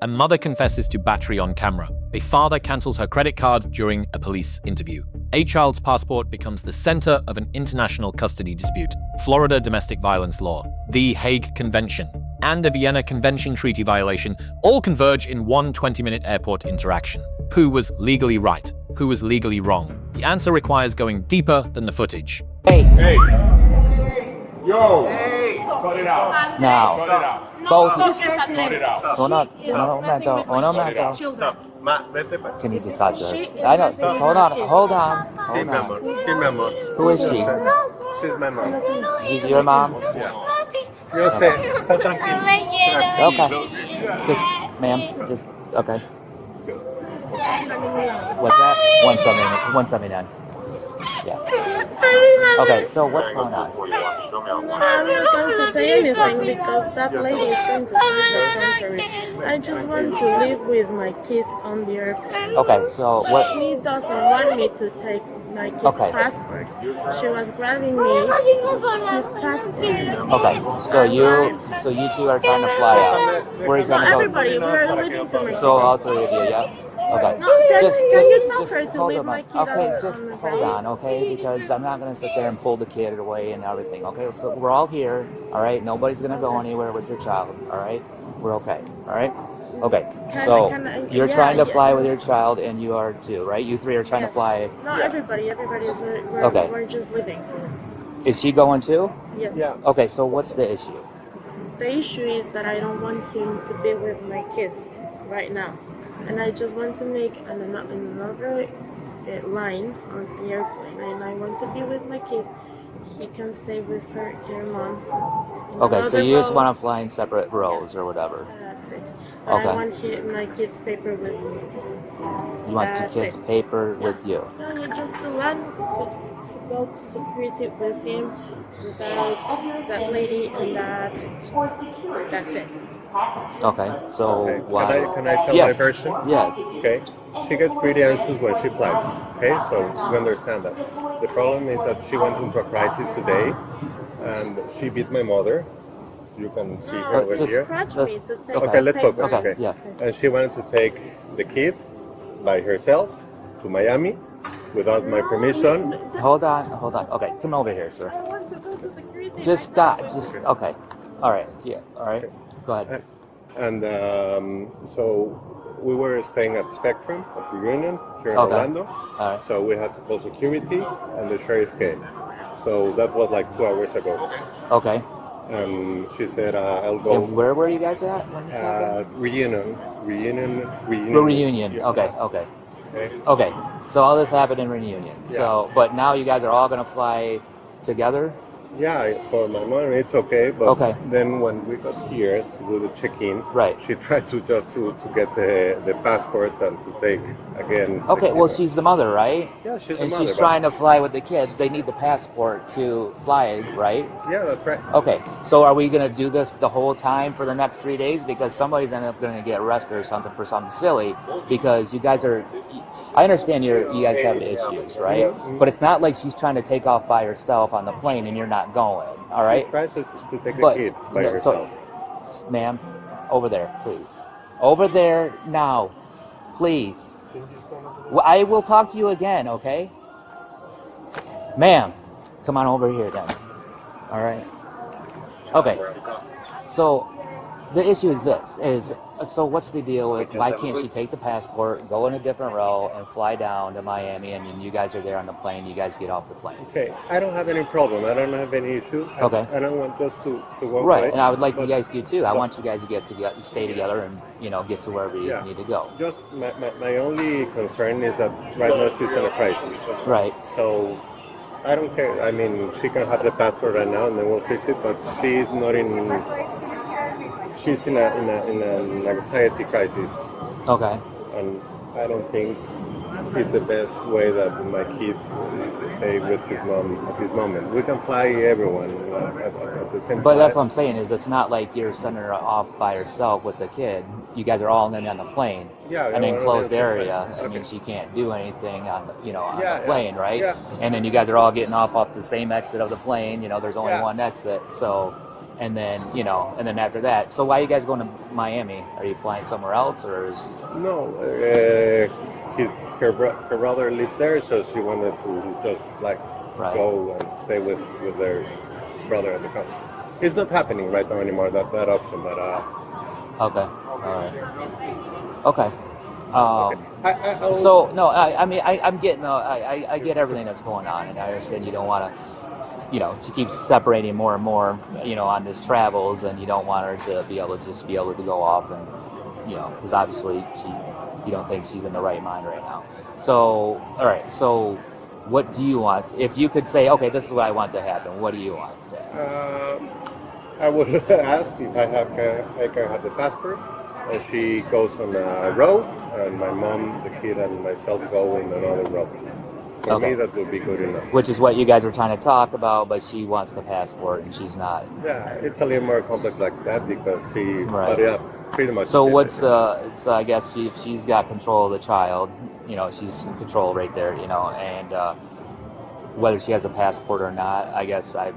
A mother confesses to battery on camera. A father cancels her credit card during a police interview. A child's passport becomes the center of an international custody dispute. Florida domestic violence law, the Hague Convention, and a Vienna Convention treaty violation all converge in one 20-minute airport interaction. Who was legally right? Who was legally wrong? The answer requires going deeper than the footage. Hey. Hey. Yo. Hey. Cut it out. Now. Cut it out. Both. Cut it out. Un momento. Can you just touch her? I know. Hold on. Sí, mi amor. Sí, mi amor. Who is she? She's my mom. She's your mom? Yeah. Yo sé. Está tranquilo. Okay. Just, ma'am, just, okay. What's that? 179. Yeah. Okay, so what's going on? I'm not going to say anything because that lady is going to speak the contrary. I just want to live with my kid on the airplane. Okay, so what? She doesn't want me to take my kid's passport. She was grabbing me his passport. Okay, so you two are trying to fly out. Where are you trying to go? Everybody, we're leaving to Mexico. So all three of you, yeah? Okay. Can you tell her to hold leave on. my kid Okay, on just the hold on, okay? Because I'm not going to sit there and pull the kid away and everything, okay? So we're all here, all right? Nobody's going to go anywhere with your child, all right? We're okay, all right? Okay, so you're trying to fly with your child and you are too, right? You three are trying to fly. No, everybody, we're just leaving. Is she going too? Yes. Yeah. Okay, so what's the issue? The issue is that I don't want him to be with my kid right now. And I just want to make another line on the airplane. And I want to be with my kid. He can stay with her mom. Okay, so you just want to fly in separate rows or whatever. That's it. Okay. I want my kid's paper with me. You want your kid's paper with you? No, just to land to go to security with him without that lady and that's it. Okay, so Okay. why? Can I tell Yes. my version? Yeah. Okay. She gets pretty anxious when she flies. Okay, so you understand that. The problem is that she went into a crisis today, and she beat my mother. You can see her over just here. Scratch me to take Okay, let's paper. focus. Okay, Okay. yeah. And she wanted to take the kid by herself to Miami without my permission. Hold on. Okay, come over here, sir. I want to go to security. Just stop. Just okay. All right. Yeah. All right. Go ahead. And so we were staying at Spectrum at Reunion here in Okay. Orlando. All right. So we had to call security, and the sheriff came. So that was like 2 hours ago. Okay. And she said, "I'll go." And where were you guys at when you said that? Reunion. Reunion. Yeah. Okay. Okay. Okay. So all this happened in Reunion. So, but now you guys are all gonna fly together. Yeah, for my mom it's okay, but Okay. then when we got here to do the check-in, Right. she tried to get the passport and to take again. the Okay. kid. Well, she's the mother, right? Yeah, she's And a mother. she's but- trying to fly with the kid. They need the passport to fly, right? Yeah, that's right. Okay, so are we gonna do this the whole time for the next 3 days? Because somebody's gonna get arrested or something for something silly. Because you guys are, I understand you guys have issues, right? But it's not like she's trying to take off by herself on the plane and you're not going. All right, She tried to take the but kid by no, herself. so, ma'am, over there, please. Over there now, please. Well, I will talk to you again, okay? Ma'am, come on over here then. All right. Okay. So the issue is this: so what's the deal with why can't she take the passport, go in a different row, and fly down to Miami, and then you guys are there on the plane? You guys get off the plane. Okay, I don't have any problem. I don't have any issue. Okay. I don't want just to go Right, away, and I would like you but guys to too. I want you guys to get together, stay together, and get to wherever you Yeah. need to go. Just my only concern is that right now she's in a crisis. Right. So I don't care. I mean, she can have the passport right now, and then we'll fix it. But she's not in. She's in an anxiety crisis, Okay. and I don't think it's the best way that my kid stay with his mom at this moment. We can fly everyone at the same time. But that's what I'm saying is it's not like you're sending her off by herself with the kid. You guys are all in on the plane, Yeah, an yeah, we're enclosed on the same area. plane. I mean, Okay. she can't do anything on the on Yeah, the plane, yeah, right? yeah. And then you guys are all getting off the same exit of the plane. There's only Yeah. one exit, so and then and then after that. So why are you guys going to Miami? Are you flying somewhere else, or is? No, her brother lives there, so she wanted to just like go and stay with their brother at the house. It's not happening right now anymore, that option, but Okay. All right. Okay. So no, I mean, I'm getting, I get everything that's going on, and I understand you don't want to, she keeps separating more and more, on this travels, and you don't want her to be able to go off and, because obviously you don't think she's in the right mind right now. So, all right. So, what do you want? If you could say, okay, this is what I want to happen, what do you want? I would ask if I can have the passport, and she goes on a row, and my mom, the kid, and myself go in another row. For me, that would be good enough. Which is what you guys were trying to talk about, but she wants the passport and she's not. Yeah, it's a little more complex like that because she. Right. But yeah, pretty much. So what's it's I guess if she's got control of the child, she's in control right there, and whether she has a passport or not, I guess I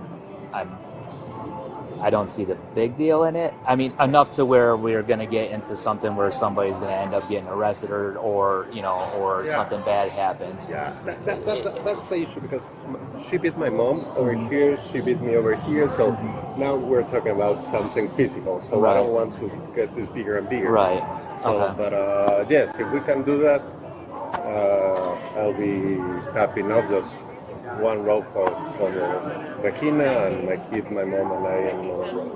don't see the big deal in it. I mean, enough to where we're going to get into something where somebody's going to end up getting arrested or something bad happens. Yeah, that's the issue because she beat my mom over here, she beat me over here, so now we're talking about something physical, so I don't want to get this bigger and bigger. Right. So, but yes, if we can do that, I'll be happy, not just one row for Regina and my kid, my mom, and I in another row.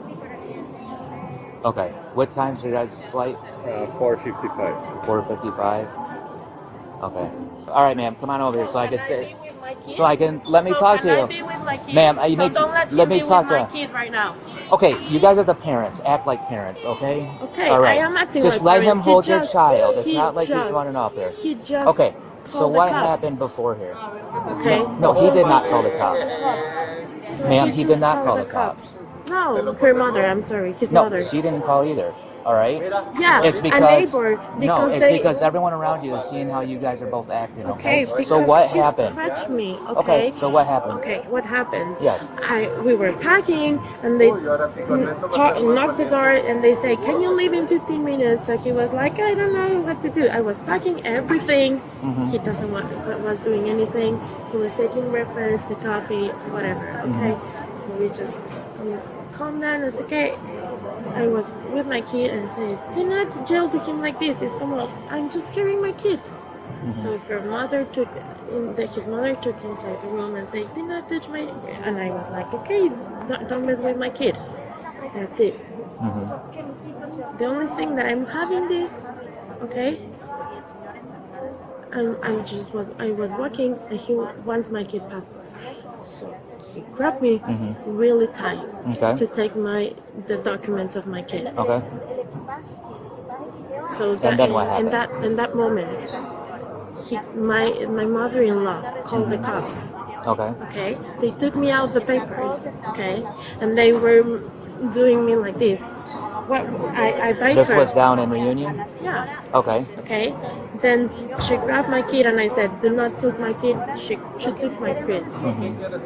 Okay. What time's your guys' flight? 4:55. 4:55. Okay. All right, ma'am. Come on over here so I can say. So I can let me talk to you, ma'am. Let me talk to my kid right now. Okay, you guys are the parents. Act like parents, okay? Okay, all right. I am acting just like let him parents. hold your child. It's not like he's running off there. He just okay. So called the what cops. happened before here? Okay. No, he did not call the cops. So Ma'am, he did just not called call the cops. No, her mother. I'm sorry, his No, mother. she didn't call either. All right. Yeah, it's because a neighbor. Because because everyone around you is seeing how you guys are both acting. Okay. Okay. So what she happened? scratched me. Okay. So what happened? Okay. What happened? Yes. We were packing, and they knocked the door, and they say, "Can you leave in 15 minutes?" So he was like, "I don't know what to do." I was packing everything. He doesn't was doing anything. He was taking breakfast, the coffee, whatever. Okay. So we just calm down. It's okay. I was with my kid and said, "Do not yell to him like this. It's come up. I'm just carrying my kid." So his mother took inside the room and said, "Do not touch my." And I was like, "Okay, don't mess with my kid." That's it. The only thing that I'm having this, okay. I was walking and he wants my kid passport. So he grabbed me really tight to take the documents of my kid. Okay. So and then what happened? In that moment, my mother-in-law called the cops. Okay. Okay. They took me out the papers. Okay. And they were doing me like this. What I begged This her. was down in Reunion? Yeah. Okay. Okay. Then she grabbed my kid and I said, "Do not take my kid." She took my kid.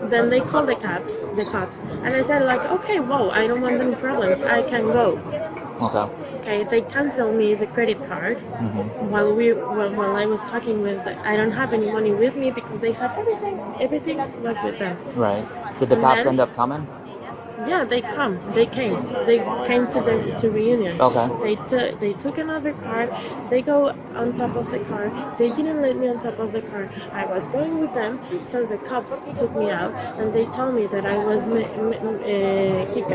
Then they called the cops, and I said like, "Okay, whoa, I don't want any problems. I can go." Okay. Okay. They canceled me the credit card while I was talking with. I don't have any money with me because they have everything. Everything was with them. Right. Did the cops end up coming? Yeah, they came. They came to Reunion. Okay. They took another car. They go on top of the car. They didn't let me on top of the car. I was going with them, so the cops took me out and they told me that I was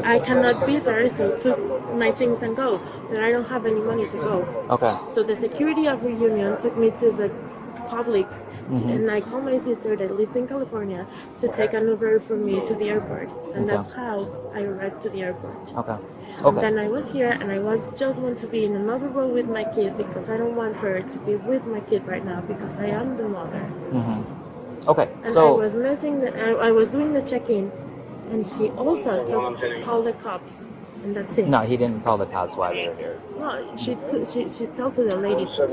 I cannot be there, so took my things and go. That I don't have any money to go. Okay. So the security of Reunion took me to the Publix, and I called my sister that lives in California to take an Uber for me to the airport, and that's how I arrived to the airport. Okay. And then I was here, and I just want to be in another row with my kid because I don't want her to be with my kid right now because I am the mother. Okay. And So I was I was doing the check-in, and he also called the cops. And that's it. no, he didn't call the cops while we were here. No, she told to the lady to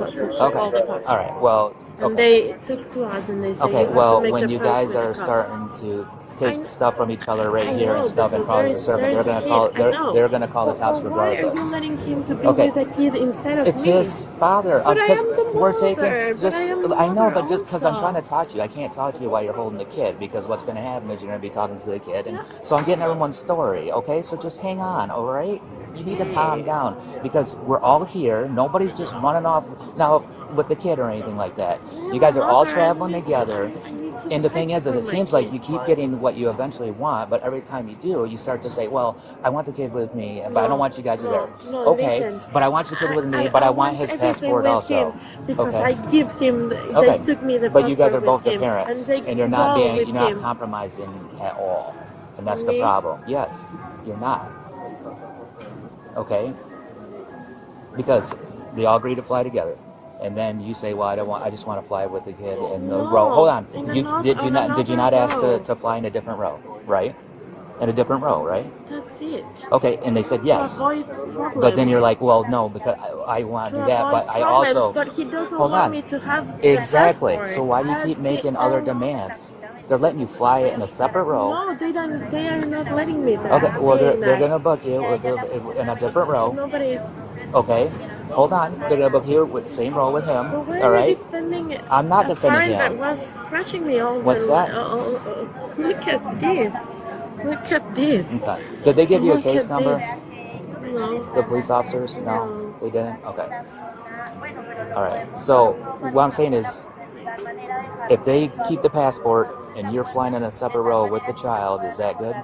call the cops. All right. Well. And they took to us and they said, Okay, you have well, to make when the you approach guys with the are cops. starting to take stuff from each other right I here and know, stuff and because call the servant. They're there's gonna call. a kid. I know. They're gonna call the cops But why are regardless. you letting him to be Okay. with a kid instead of It's me? his father. But I Because am the we're mother, taking but just. I am the I know, mother but just because I'm also. trying to talk to you, I can't talk to you while you're holding the kid because what's going to happen is you're going to be talking to the kid, and Yeah. so I'm getting everyone's story. Okay, so just hang on. All right, you need to calm down because we're all here. Nobody's just running off now with the kid or anything like that. You guys are all traveling together. And the thing is it seems like you keep getting what you eventually want, but every time you do, you start to say, well, I want the kid with me, but I don't want you guys there. No, Okay, listen. but I want the kid with me, but I want his everything passport with also. him because Okay. I give him. Okay. They took me the But you guys are passport both with the him, parents, and they and you're not go being, with you're not him. compromising at all, and that's the Me? problem. Yes, you're not. Okay, because they all agree to fly together, and then you say, "Well, I just want to fly with the kid in the No, row." Hold on, in did you not ask another row. to fly in a different row, right? In a different row, right? That's it. Okay, and they said yes. To avoid problems. But then you're like, well, no, because I want to do that, but I problems, also But he doesn't hold want on. me to have Exactly. the passport. So why do you That's keep the making other only- demands? They're letting you fly it in a separate row. No, they don't. They are not letting me. Okay, well they're doing that. gonna book you in a different row. Nobody's. Okay, hold on. They're gonna book you with same row with him. But why All are right. you defending I'm not a defending parent him. that was scratching me all What's the that? Look at this. Look at this. Okay. Did they give you a Look case at number? this. No. The police officers? No, No. they didn't. Okay. All right. So what I'm saying is, if they keep the passport and you're flying in a separate row with the child, is that good?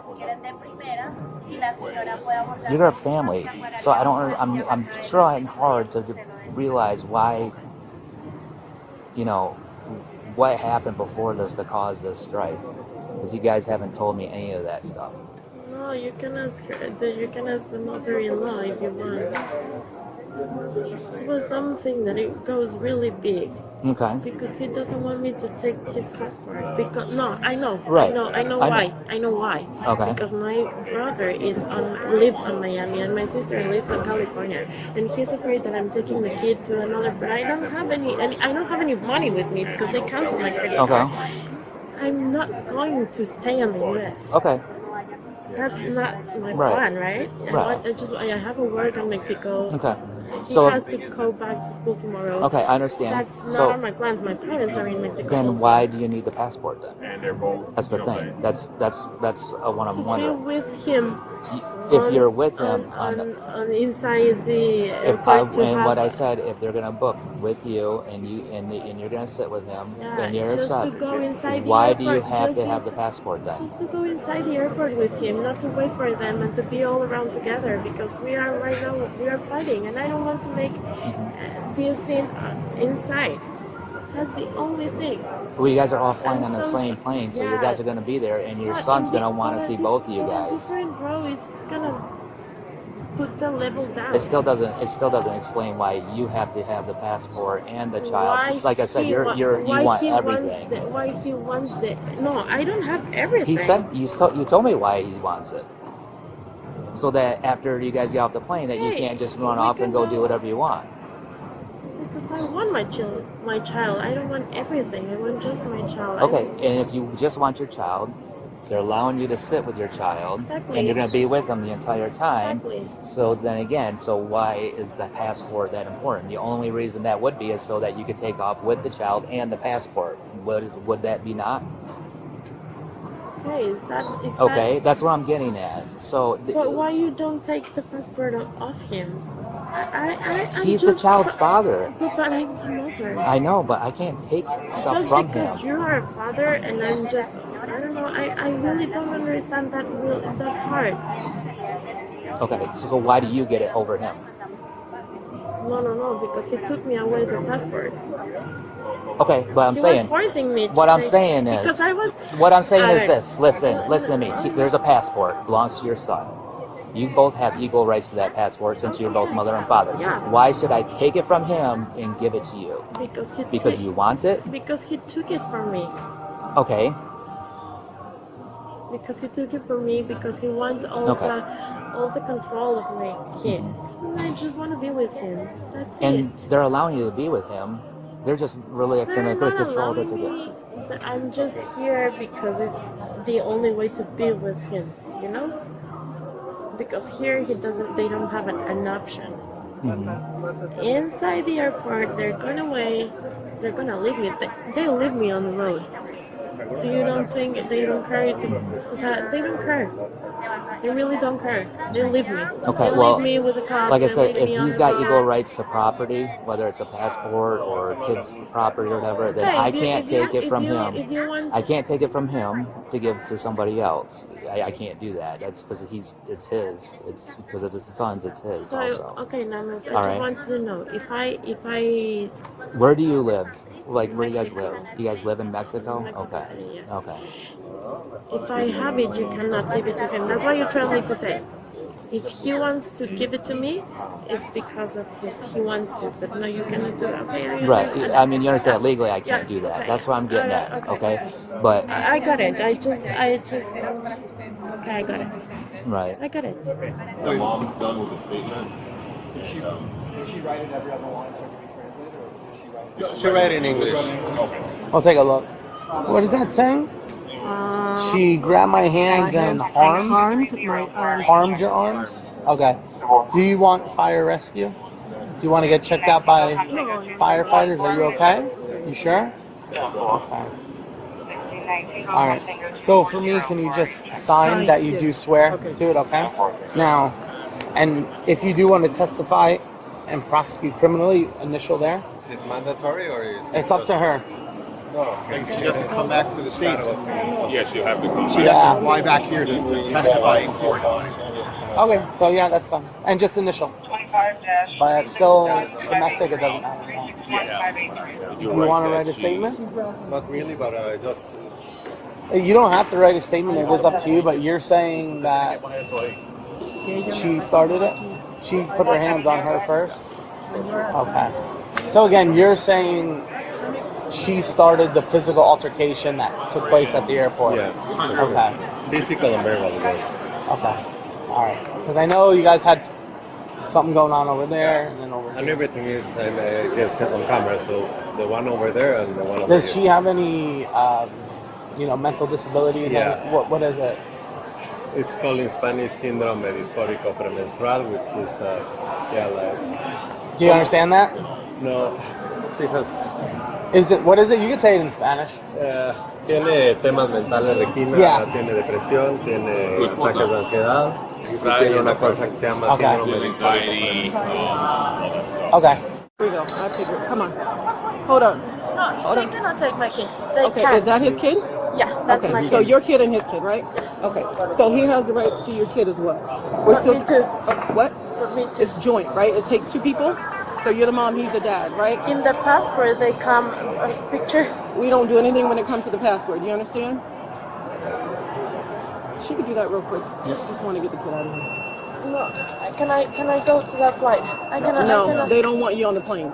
You're a family, so I don't. I'm trying hard to realize why. You know, what happened before this to cause this strife, because you guys haven't told me any of that stuff. No, you can ask her. You can ask the mother-in-law if you want. It was something that it goes really big. Okay. Because he doesn't want me to take his passport. Because no, I know. Right. I know I why. know. I know why. Okay. Because my brother lives in Miami and my sister lives in California, and he's afraid that I'm taking the kid to another. But I don't have any money with me because they canceled my credit card. Okay. I'm not going to stay in the U.S. Okay. That's not my Right. plan, right? Right. I have a work in Mexico. Okay. He So has to go back to school tomorrow. okay, I understand. That's not So on my plans. My parents are in Mexico. then also. why do you need the passport then? And they're both. That's the thing. That's what I'm To be wondering. with him. If you're with him on inside the if I airport to and have, what I said, if they're gonna book with you and you're gonna sit with him yeah, and you're just upset, to go inside the why airport, do you have just to have the ins- passport then? Just to go inside the airport with him, not to wait for them and to be all around together because we are right now we are fighting and I don't want to make this inside. That's the only thing. Well, you guys are all flying I'm on the so same so- plane, so you yeah. guys are gonna be there, and your But son's in the- gonna want on to a see dif- both of you on a guys. different row, it's gonna put the level down. It still doesn't explain why you have to have the passport and the child. Why It's like I said, he you why want he everything. Why he wants the? No, I don't have everything. He said you told me why he wants it, so that after you guys get off the plane, that you Hey, can't just run we off and can go go- do whatever you want. Because I want my child. I don't want everything. I want just my child. Okay, and if you just want your child, they're allowing you to sit with your child, Exactly. and you're going to be with them the entire time. Exactly. So then again, so why is the passport that important? The only reason that would be is so that you could take off with the child and the passport. Would that be not? Okay, is that Okay, that's what I'm getting at. So But why you don't take the passport off him? I'm he's the just child's father. But I'm the mother. I know, but I can't take stuff Just from because him. you are a father and I'm just, I don't know, I really don't understand that part. Okay, so why do you get it over him? No, because he took me away the passport. Okay, but I'm He saying was forcing me to what I'm take- saying is because I was what I'm saying is Alright. this. Listen to me. There's a passport belongs to your son. You both have equal rights to that passport since you're both mother and father. Yeah. Why should I take it from him and give it to you? Because you want it? Because he took it from me. Okay. Because he took it from me because he wants all the control of my kid. And I just want to be with him. That's And it. they're allowing you to be with him. They're just really They're trying to not control the allowing ticket. me. I'm just here because it's the only way to be with him, you know? Because here they don't have an option. Inside the airport, they're gonna leave me. They leave me on the road. Do you don't think they don't care? They don't care. They really don't care. They leave me. Okay, They well, leave me with the cops. like I they said, leave if me on he's the got road. equal rights to property, whether it's a passport or kids' property or whatever, then Okay, I if you- can't if you- take it if from you- him. if you want- I can't take it from him to give to somebody else. I can't do that. That's because it's his. It's because if it's his son's, it's his So also. okay, Namas, I All just right. want to know if I Where do you live? Like, where do you guys live? You guys live in Mexico? Mexico Okay. City, yes. Okay. if I have it, you cannot give it to him. That's what you're trying me to say. If he wants to give it to me, it's because of he wants to. But no, you cannot do it. Okay, I Right. understand. I mean, you understand legally I can't Yeah, do that. okay. That's what I'm getting at. Okay. Okay. But I got it. I just. Okay, I got it. right. I got it. The mom's done with the statement. Did she write it every other line so it could be translated, or did she write it? She write in English. Okay. I'll take a look. What is that saying? She grabbed my hands and harmed my arms. harmed your arms? Okay. Do you want fire rescue? Do you want to get checked out by firefighters? Are you okay? You sure? Okay. All right. So for me, can you just sign that you do swear to it? Okay. Now, and if you do want to testify and prosecute criminally, initial there. Is it mandatory or is It's up to her. You have to come back to the States. Yes, you have to come. She has to Fly back here to testify in court. Okay, so yeah, that's fine. And just initial. But it's still domestic, it doesn't matter. You You want to write a statement? Not really, but just You don't have to write a statement, it is up to you, but you're saying that she started it? She put her hands on her first? Okay. So again, you're saying she started the physical altercation that took place at the airport? yeah, Okay. physical and verbal words. Okay. All right. Because I know you guys had something going on over there and then over And here. everything is on camera, so the one over there and the one over Does here. she have any, mental disabilities? Yeah. What is it? It's called in Spanish síndrome disfórico premenstrual, which is Do you understand that? no, because What is it? You can say it in Spanish. tiene temas mentales Regina, Yeah. tiene depresión, tiene ataques de ansiedad, y tiene una cosa que se llama Okay. síndrome disfórico premenstrual. Okay. Here we go. I figured. Come on. Hold on. No, they cannot take my kid. They Okay, can't. is that his kid? Yeah, that's my Okay, kid. so your kid and his kid, right? Okay, so he has the rights to your kid as well. We're Me too. What? For me too. It's joint, right? It takes two people. So you're the mom, he's the dad, right? In the passport, they come a picture. We don't do anything when it comes to the password. You understand? She could do that real quick. Just want to get the kid out of here. No, can I go to that flight? I cannot. No, they don't want you on the plane.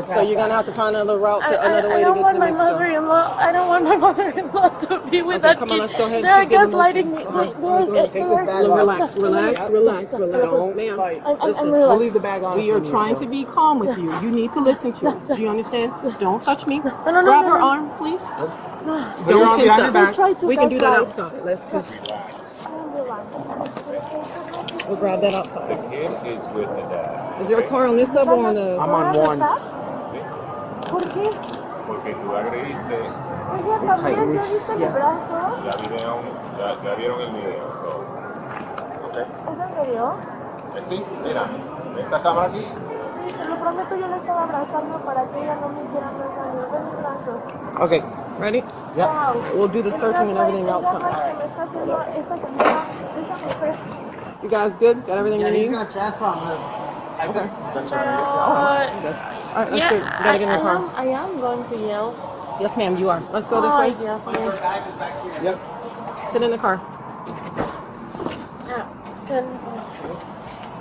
So you're gonna have to find another route, another way I to don't get want to my Mexico. mother-in-law. I don't want my mother-in-law to be with Okay, that come kid. on, let's go ahead. They're She's getting gaslighting me. emotional. Go ahead. Take this bag off. Relax, relax. Don't Ma'am, fight. I'm listen, We'll relaxed. leave the bag on. we are if you need trying to be calm with you. You need to listen to us. Do you understand? Don't touch me. no, Grab her no. arm, please. Put your arm tense behind up. your back. Try to We can do that gaslight. outside. Let's just we'll grab that outside. Kid is with the dad. Is there a car on this level or on the? I'm on one. ¿Por qué? Porque tú agrediste, Ella también, ¿ya viste el brazo? ya vieron el video. So, ¿Es en serio? sí, mira, esta cámara aquí. Sí, te lo prometo, yo le estaba abrazando para que ella no me hiciera más daño. Ven mi brazo. Okay. Ready? Yeah. Wow. We'll do the searching and everything outside. Esta señora, esa mujer. You guys good? Got everything you Yeah, he's need? gonna transfer. I'm gonna type Okay. it. Okay. All right, let's do it. You gotta get in the car. I am going to yell. Yes, ma'am, you are. Let's go this way. Yes, ma'am. Bag is back here. Yep. Sit in the car. Can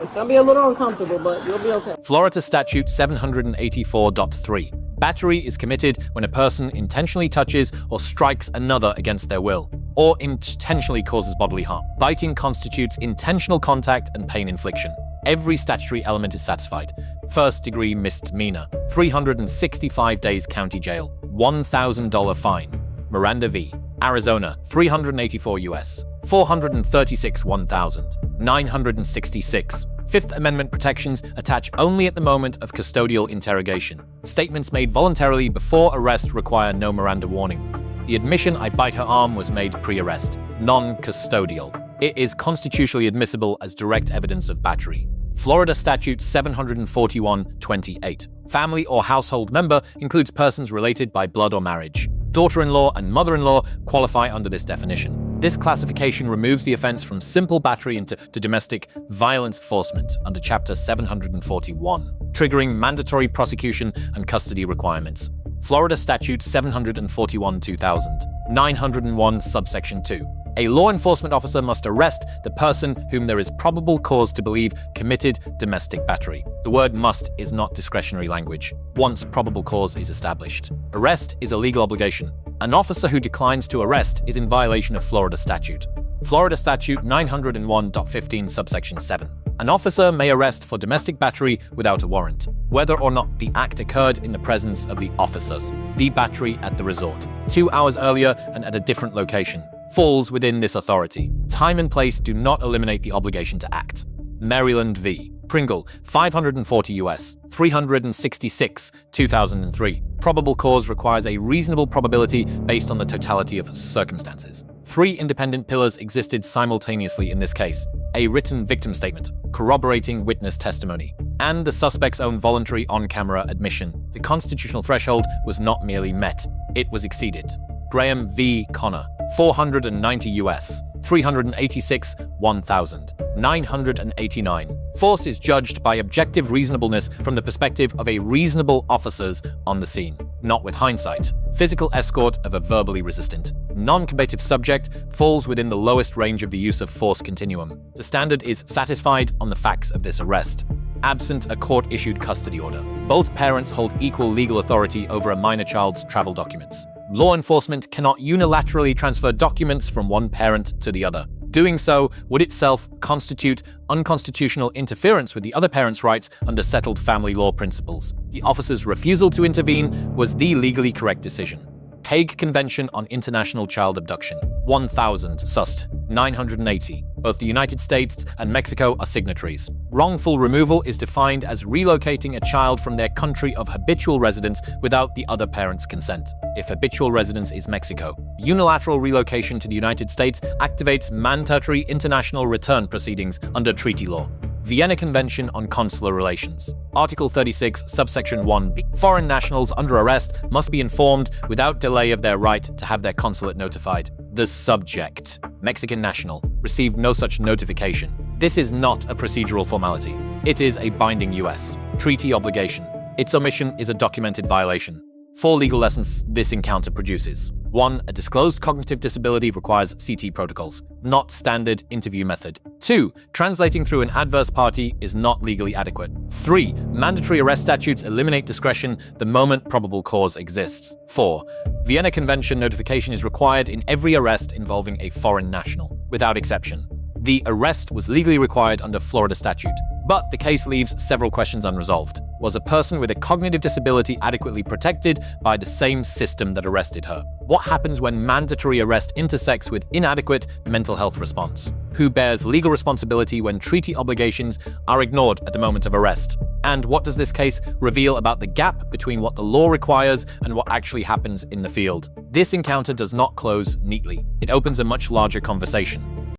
It's gonna be a little uncomfortable, but you'll be okay. Florida Statute 784.3. Battery is committed when a person intentionally touches or strikes another against their will, or intentionally causes bodily harm. Biting constitutes intentional contact and pain infliction. Every statutory element is satisfied. First-degree misdemeanor, 365 days county jail, $1,000 fine. Miranda v. Arizona, 384 U.S., 436 1,966. Fifth Amendment protections attach only at the moment of custodial interrogation. Statements made voluntarily before arrest require no Miranda warning. The admission "I bite her arm" was made pre-arrest, non-custodial. It is constitutionally admissible as direct evidence of battery. Florida Statute 741-28. Family or household member includes persons related by blood or marriage. Daughter-in-law and mother-in-law qualify under this definition. This classification removes the offense from simple battery into domestic violence enforcement under Chapter 741, triggering mandatory prosecution and custody requirements. Florida Statute 741-2000, 901 subsection 2. A law enforcement officer must arrest the person whom there is probable cause to believe committed domestic battery. The word "must" is not discretionary language, once probable cause is established. Arrest is a legal obligation. An officer who declines to arrest is in violation of Florida statute. Florida Statute 901.15 subsection 7. An officer may arrest for domestic battery without a warrant, whether or not the act occurred in the presence of the officers. The battery at the resort, 2 hours earlier and at a different location, falls within this authority. Time and place do not eliminate the obligation to act. Maryland v. Pringle, 540 U.S., 366, 2003. Probable cause requires a reasonable probability based on the totality of circumstances. 3 independent pillars existed simultaneously in this case: a written victim statement, corroborating witness testimony, and the suspect's own voluntary on-camera admission. The constitutional threshold was not merely met, it was exceeded. Graham v. Connor, 490 U.S., 386, 1,989. Force is judged by objective reasonableness from the perspective of a reasonable officers on the scene, not with hindsight. Physical escort of a verbally resistant, non-combative subject falls within the lowest range of the use of force continuum. The standard is satisfied on the facts of this arrest. Absent a court-issued custody order, both parents hold equal legal authority over a minor child's travel documents. Law enforcement cannot unilaterally transfer documents from one parent to the other. Doing so would itself constitute unconstitutional interference with the other parent's rights under settled family law principles. The officer's refusal to intervene was the legally correct decision. Hague Convention on International Child Abduction, 1000, Sust. 980. Both the United States and Mexico are signatories. Wrongful removal is defined as relocating a child from their country of habitual residence without the other parent's consent. If habitual residence is Mexico, unilateral relocation to the United States activates mandatory international return proceedings under treaty law. Vienna Convention on Consular Relations. Article 36, subsection 1b. Foreign nationals under arrest must be informed without delay of their right to have their consulate notified. The subject, Mexican national, received no such notification. This is not a procedural formality. It is a binding U.S. treaty obligation. Its omission is a documented violation. 4 legal lessons this encounter produces. 1. A disclosed cognitive disability requires CT protocols, not standard interview method. 2. Translating through an adverse party is not legally adequate. 3. Mandatory arrest statutes eliminate discretion the moment probable cause exists. 4. Vienna Convention notification is required in every arrest involving a foreign national, without exception. The arrest was legally required under Florida statute, but the case leaves several questions unresolved. Was a person with a cognitive disability adequately protected by the same system that arrested her? What happens when mandatory arrest intersects with inadequate mental health response? Who bears legal responsibility when treaty obligations are ignored at the moment of arrest? And what does this case reveal about the gap between what the law requires and what actually happens in the field? This encounter does not close neatly. It opens a much larger conversation.